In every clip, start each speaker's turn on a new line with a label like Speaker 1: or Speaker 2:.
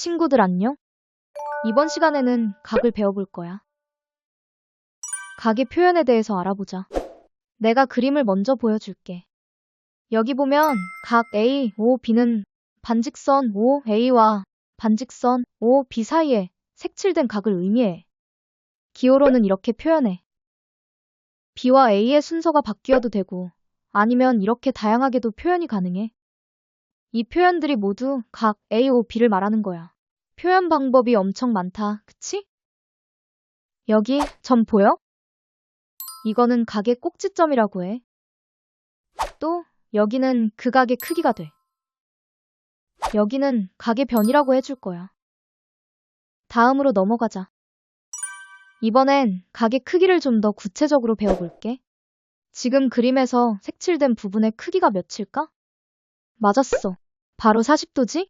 Speaker 1: 친구들 안녕? 이번 시간에는 각을 배워볼 거야. 각의 표현에 대해서 알아보자. 내가 그림을 먼저 보여줄게. 여기 보면 각 A, O, B는 반직선 O, A와 반직선 O, B 사이에 색칠된 각을 의미해. 기호로는 이렇게 표현해. B와 A의 순서가 바뀌어도 되고 아니면 이렇게 다양하게도 표현이 가능해. 이 표현들이 모두 각 A, O, B를 말하는 거야. 표현 방법이 엄청 많다, 그치? 여기 점 보여? 이거는 각의 꼭지점이라고 해. 또 여기는 그 각의 크기가 돼. 여기는 각의 변이라고 해줄 거야. 다음으로 넘어가자. 이번엔 각의 크기를 좀 더 구체적으로 배워볼게. 지금 그림에서 색칠된 부분의 크기가 몇일까? 맞았어. 바로 40도지?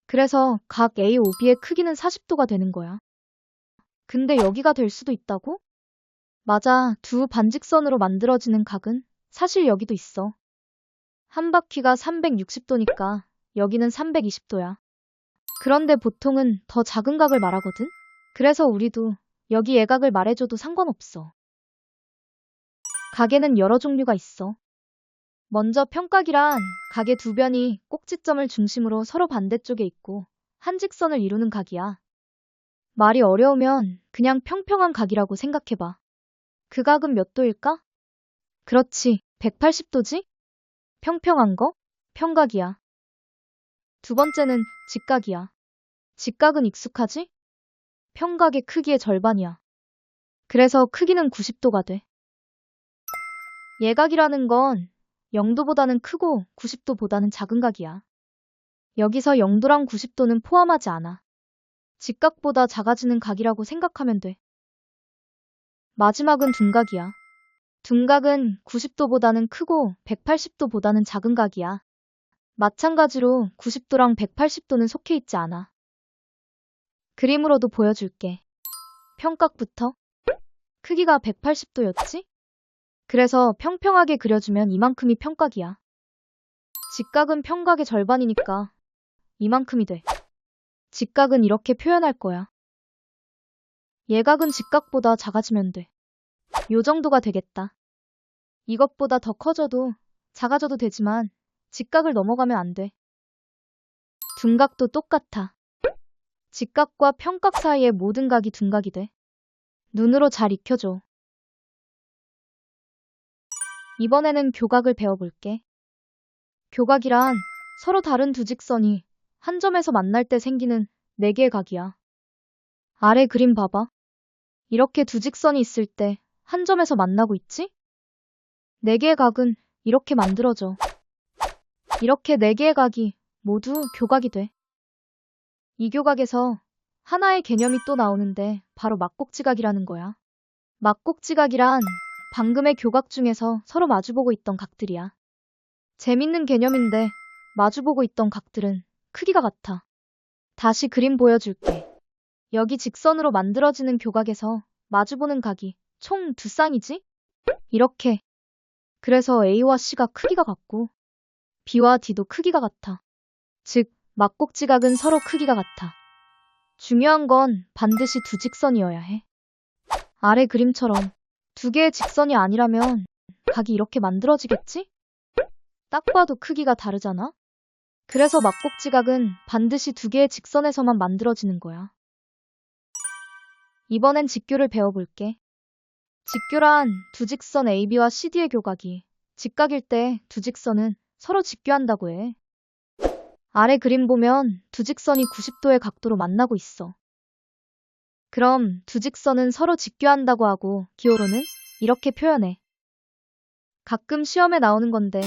Speaker 1: 그래서 각 A, OB의 크기는 40도가 되는 거야. 근데 여기가 될 수도 있다고? 맞아, 두 반직선으로 만들어지는 각은 사실 여기도 있어. 한 바퀴가 360도니까 여기는 320도야. 그런데 보통은 더 작은 각을 말하거든? 그래서 우리도 여기 예각을 말해줘도 상관없어. 각에는 여러 종류가 있어. 먼저 평각이란 각의 두 변이 꼭지점을 중심으로 서로 반대쪽에 있고 한 직선을 이루는 각이야. 말이 어려우면 그냥 평평한 각이라고 생각해봐. 그 각은 몇 도일까? 그렇지, 180도지? 평평한 거? 평각이야. 두 번째는 직각이야. 직각은 익숙하지? 평각의 크기의 절반이야. 그래서 크기는 90도가 돼. 예각이라는 건 0도보다는 크고 90도보다는 작은 각이야. 여기서 0도랑 90도는 포함하지 않아. 직각보다 작아지는 각이라고 생각하면 돼. 마지막은 둔각이야. 둔각은 90도보다는 크고 180도보다는 작은 각이야. 마찬가지로 90도랑 180도는 속해 있지 않아. 그림으로도 보여줄게. 평각부터. 크기가 180도였지? 그래서 평평하게 그려주면 이만큼이 평각이야. 직각은 평각의 절반이니까 이만큼이 돼. 직각은 이렇게 표현할 거야. 예각은 직각보다 작아지면 돼. 요 정도가 되겠다. 이것보다 더 커져도 작아져도 되지만 직각을 넘어가면 안 돼. 둔각도 똑같아. 직각과 평각 사이의 모든 각이 둔각이 돼. 눈으로 잘 익혀줘. 이번에는 교각을 배워볼게. 교각이란 서로 다른 두 직선이 한 점에서 만날 때 생기는 네 개의 각이야. 아래 그림 봐봐. 이렇게 두 직선이 있을 때 한 점에서 만나고 있지? 네 개의 각은 이렇게 만들어져. 이렇게 네 개의 각이 모두 교각이 돼. 이 교각에서 하나의 개념이 또 나오는데 바로 막곡지각이라는 거야. 막곡지각이란 방금의 교각 중에서 서로 마주보고 있던 각들이야. 재밌는 개념인데 마주보고 있던 각들은 크기가 같아. 다시 그림 보여줄게. 여기 직선으로 만들어지는 교각에서 마주보는 각이 총 두 쌍이지? 이렇게. 그래서 A와 C가 크기가 같고 B와 D도 크기가 같아. 즉, 막곡지각은 서로 크기가 같아. 중요한 건 반드시 두 직선이어야 해. 아래 그림처럼 두 개의 직선이 아니라면 각이 이렇게 만들어지겠지? 딱 봐도 크기가 다르잖아? 그래서 막곡지각은 반드시 두 개의 직선에서만 만들어지는 거야. 이번엔 직교를 배워볼게. 직교란 두 직선 AB와 CD의 교각이 직각일 때 두 직선은 서로 직교한다고 해. 아래 그림 보면 두 직선이 90도의 각도로 만나고 있어. 그럼 두 직선은 서로 직교한다고 하고 기호로는 이렇게 표현해. 가끔 시험에 나오는 건데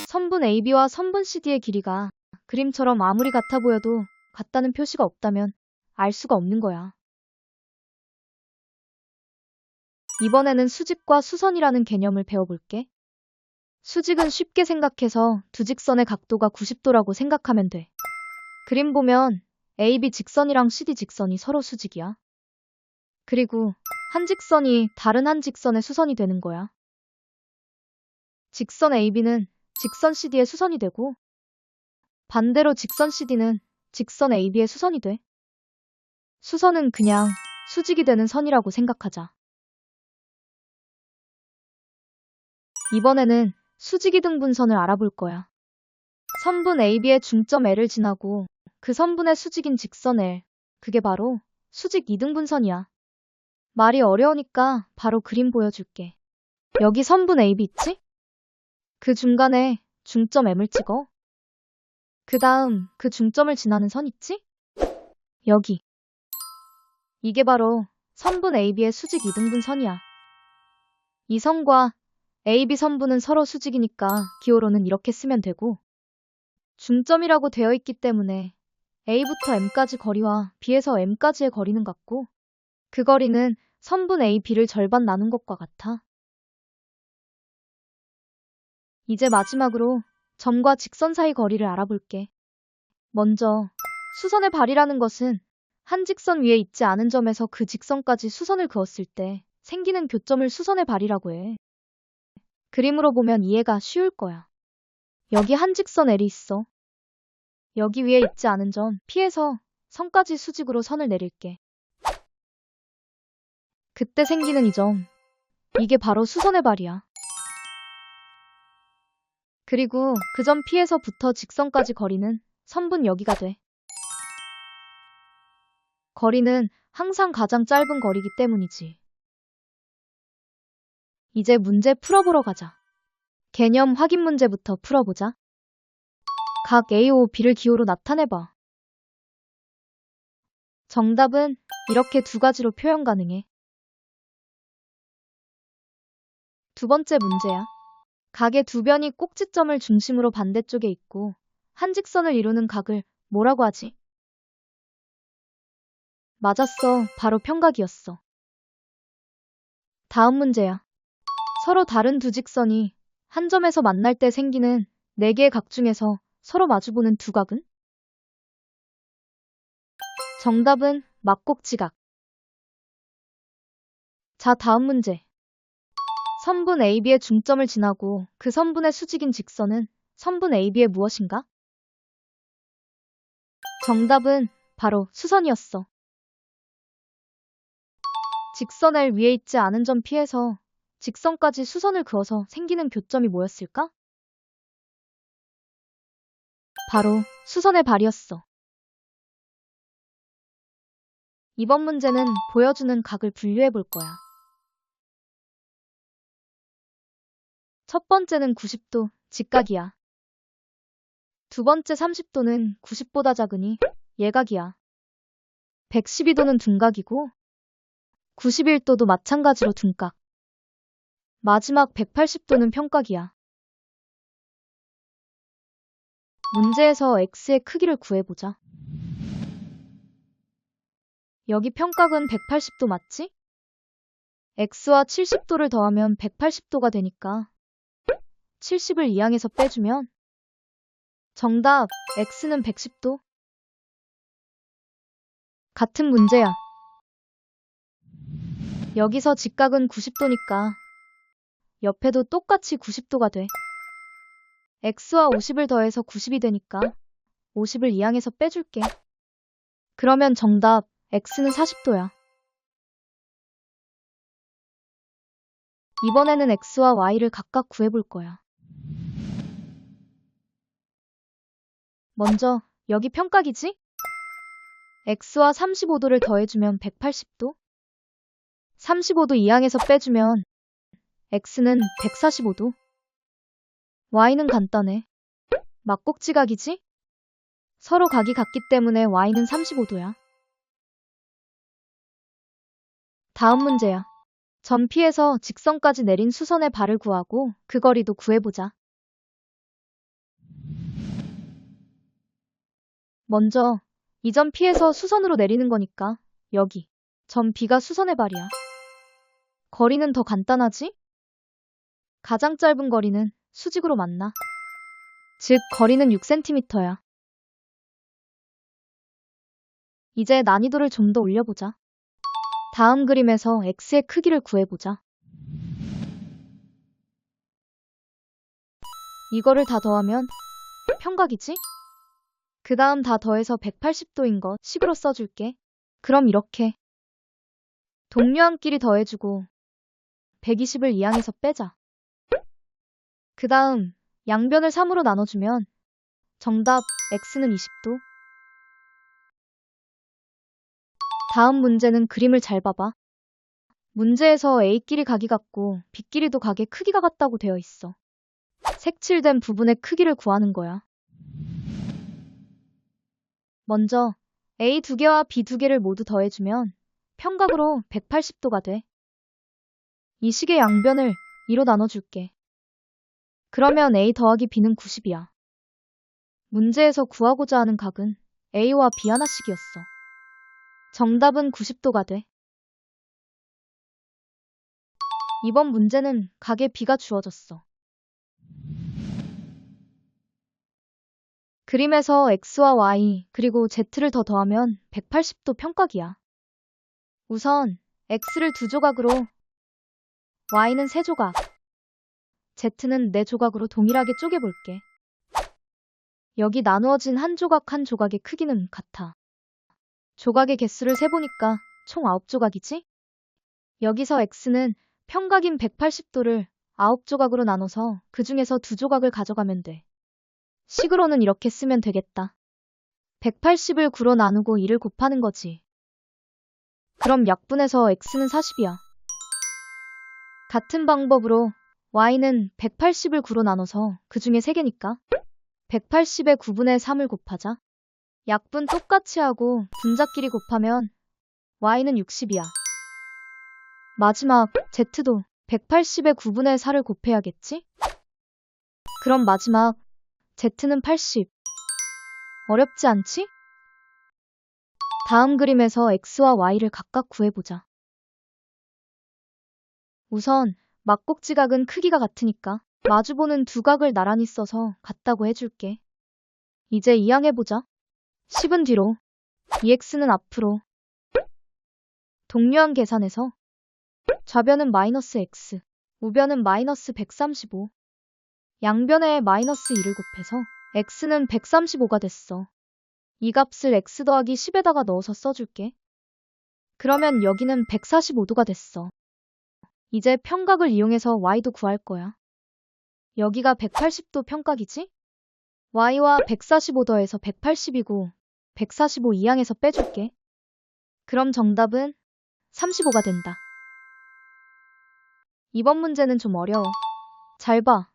Speaker 1: 선분 AB와 선분 CD의 길이가 그림처럼 아무리 같아 보여도 같다는 표시가 없다면 알 수가 없는 거야. 이번에는 수직과 수선이라는 개념을 배워볼게. 수직은 쉽게 생각해서 두 직선의 각도가 90도라고 생각하면 돼. 그림 보면 AB 직선이랑 CD 직선이 서로 수직이야. 그리고 한 직선이 다른 한 직선의 수선이 되는 거야. 직선 AB는 직선 CD의 수선이 되고 반대로 직선 CD는 직선 AB의 수선이 돼. 수선은 그냥 수직이 되는 선이라고 생각하자. 이번에는 수직 이등분선을 알아볼 거야. 선분 AB의 중점 L을 지나고 그 선분의 수직인 직선 L, 그게 바로 수직 이등분선이야. 말이 어려우니까 바로 그림 보여줄게. 여기 선분 AB 있지? 그 중간에 중점 M을 찍어. 그 다음 그 중점을 지나는 선 있지? 여기. 이게 바로 선분 AB의 수직 이등분선이야. 이 선과 AB 선분은 서로 수직이니까 기호로는 이렇게 쓰면 되고, 중점이라고 되어 있기 때문에 A부터 M까지 거리와 B에서 M까지의 거리는 같고, 그 거리는 선분 AB를 절반 나눈 것과 같아. 이제 마지막으로 점과 직선 사이 거리를 알아볼게. 먼저 수선의 발이라는 것은 한 직선 위에 있지 않은 점에서 그 직선까지 수선을 그었을 때 생기는 교점을 수선의 발이라고 해. 그림으로 보면 이해가 쉬울 거야. 여기 한 직선 L이 있어. 여기 위에 있지 않은 점 P에서 선까지 수직으로 선을 내릴게. 그때 생기는 이 점, 이게 바로 수선의 발이야. 그리고 그 점 P에서부터 직선까지 거리는 선분 여기가 돼. 거리는 항상 가장 짧은 거리이기 때문이지. 이제 문제 풀어보러 가자. 개념 확인 문제부터 풀어보자. 각 A, O, B를 기호로 나타내봐. 정답은 이렇게 두 가지로 표현 가능해. 두 번째 문제야. 각의 두 변이 꼭지점을 중심으로 반대쪽에 있고 한 직선을 이루는 각을 뭐라고 하지? 맞았어. 바로 평각이었어. 다음 문제야. 서로 다른 두 직선이 한 점에서 만날 때 생기는 4개의 각 중에서 서로 마주보는 두 각은? 정답은 막꼭지각. 자, 다음 문제. 선분 AB의 중점을 지나고 그 선분의 수직인 직선은 선분 AB의 무엇인가? 정답은 바로 수선이었어. 직선 L 위에 있지 않은 점 P에서 직선까지 수선을 그어서 생기는 교점이 뭐였을까? 바로 수선의 발이었어. 이번 문제는 보여주는 각을 분류해 볼 거야. 첫 번째는 90도, 직각이야. 두 번째 30도는 90보다 작으니 예각이야. 112도는 둔각이고 91도도 마찬가지로 둔각. 마지막 180도는 평각이야. 문제에서 x의 크기를 구해보자. 여기 평각은 180도 맞지? x와 70도를 더하면 180도가 되니까 70을 이항해서 빼주면 정답 x는 110도. 같은 문제야. 여기서 직각은 90도니까 옆에도 똑같이 90도가 돼. x와 50을 더해서 90이 되니까 50을 이항해서 빼줄게. 그러면 정답 x는 40도야. 이번에는 x와 y를 각각 구해볼 거야. 먼저 여기 평각이지? x와 35도를 더해주면 180도. 35도 이항해서 빼주면 x는 145도. y는 간단해. 막꼭지각이지? 서로 각이 같기 때문에 y는 35도야. 다음 문제야. 점 P에서 직선까지 내린 수선의 발을 구하고 그 거리도 구해보자. 먼저 이 점 P에서 수선으로 내리는 거니까 여기 점 B가 수선의 발이야. 거리는 더 간단하지? 가장 짧은 거리는 수직으로 만나. 즉 거리는 6cm야. 이제 난이도를 좀 더 올려보자. 다음 그림에서 x의 크기를 구해보자. 이거를 다 더하면 평각이지? 그 다음 다 더해서 180도인 것 식으로 써줄게. 그럼 이렇게. 동류항끼리 더해주고 120을 이항해서 빼자. 그 다음 양변을 3으로 나눠주면 정답 x는 20도. 다음 문제는 그림을 잘 봐봐. 문제에서 A끼리 각이 같고 B끼리도 각의 크기가 같다고 되어 있어. 색칠된 부분의 크기를 구하는 거야. 먼저 A 2개와 B 2개를 모두 더해주면 평각으로 180도가 돼. 이 식의 양변을 2로 나눠줄게. 그러면 A 더하기 B는 90이야. 문제에서 구하고자 하는 각은 A와 B 하나씩이었어. 정답은 90도가 돼. 이번 문제는 각의 B가 주어졌어. 그림에서 X와 Y 그리고 Z를 더 더하면 180도 평각이야. 우선 X를 2조각으로, Y는 3조각, Z는 4조각으로 동일하게 쪼개볼게. 여기 나누어진 한 조각 한 조각의 크기는 같아. 조각의 개수를 세보니까 총 9조각이지? 여기서 X는 평각인 180도를 9조각으로 나눠서 그 중에서 2조각을 가져가면 돼. 식으로는 이렇게 쓰면 되겠다. 180을 9로 나누고 2를 곱하는 거지. 그럼 약분해서 X는 40이야. 같은 방법으로 Y는 180을 9로 나눠서 그 중에 3개니까 180에 9분의 3을 곱하자. 약분 똑같이 하고 분자끼리 곱하면 Y는 60이야. 마지막 Z도 180에 9분의 4를 곱해야겠지? 그럼 마지막 Z는 80. 어렵지 않지? 다음 그림에서 X와 Y를 각각 구해보자. 우선 막곡지각은 크기가 같으니까 마주보는 두 각을 나란히 써서 같다고 해줄게. 이제 이항해보자. 10은 뒤로, 2x는 앞으로. 동류항 계산해서 좌변은 마이너스 x, 우변은 마이너스 135. 양변에 마이너스 2를 곱해서 x는 135가 됐어. 이 값을 x 더하기 10에다가 넣어서 써줄게. 그러면 여기는 145도가 됐어. 이제 평각을 이용해서 y도 구할 거야. 여기가 180도 평각이지? y와 145 더해서 180이고 145 이항해서 빼줄게. 그럼 정답은 35가 된다. 이번 문제는 좀 어려워. 잘 봐.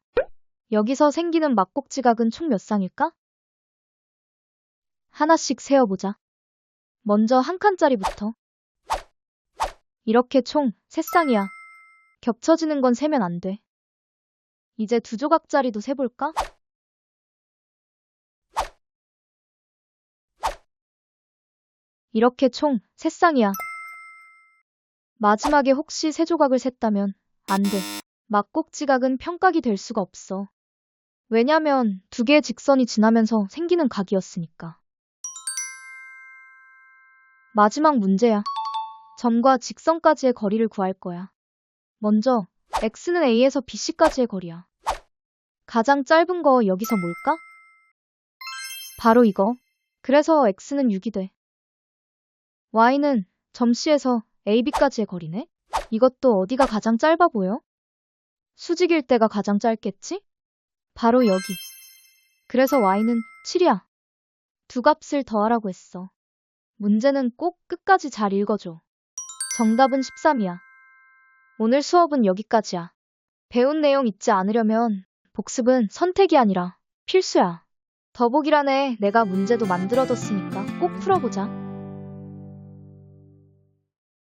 Speaker 1: 여기서 생기는 막곡지각은 총 몇 쌍일까? 하나씩 세어보자. 먼저 한 칸짜리부터. 이렇게 총 3쌍이야. 겹쳐지는 건 세면 안 돼. 이제 2조각짜리도 세볼까? 이렇게 총 3쌍이야. 마지막에 혹시 3조각을 셌다면 안 돼. 막곡지각은 평각이 될 수가 없어. 왜냐면 2개의 직선이 지나면서 생기는 각이었으니까. 마지막 문제야. 점과 직선까지의 거리를 구할 거야. 먼저 x는 a에서 bc까지의 거리야. 가장 짧은 거 여기서 뭘까? 바로 이거. 그래서 x는 6이 돼. y는 점 C에서 AB까지의 거리네? 이것도 어디가 가장 짧아 보여? 수직일 때가 가장 짧겠지? 바로 여기. 그래서 y는 7이야. 두 값을 더하라고 했어. 문제는 꼭 끝까지 잘 읽어줘. 정답은 13이야. 오늘 수업은 여기까지야. 배운 내용 잊지 않으려면 복습은 선택이 아니라 필수야. 더보기란에 내가 문제도 만들어뒀으니까 꼭 풀어보자.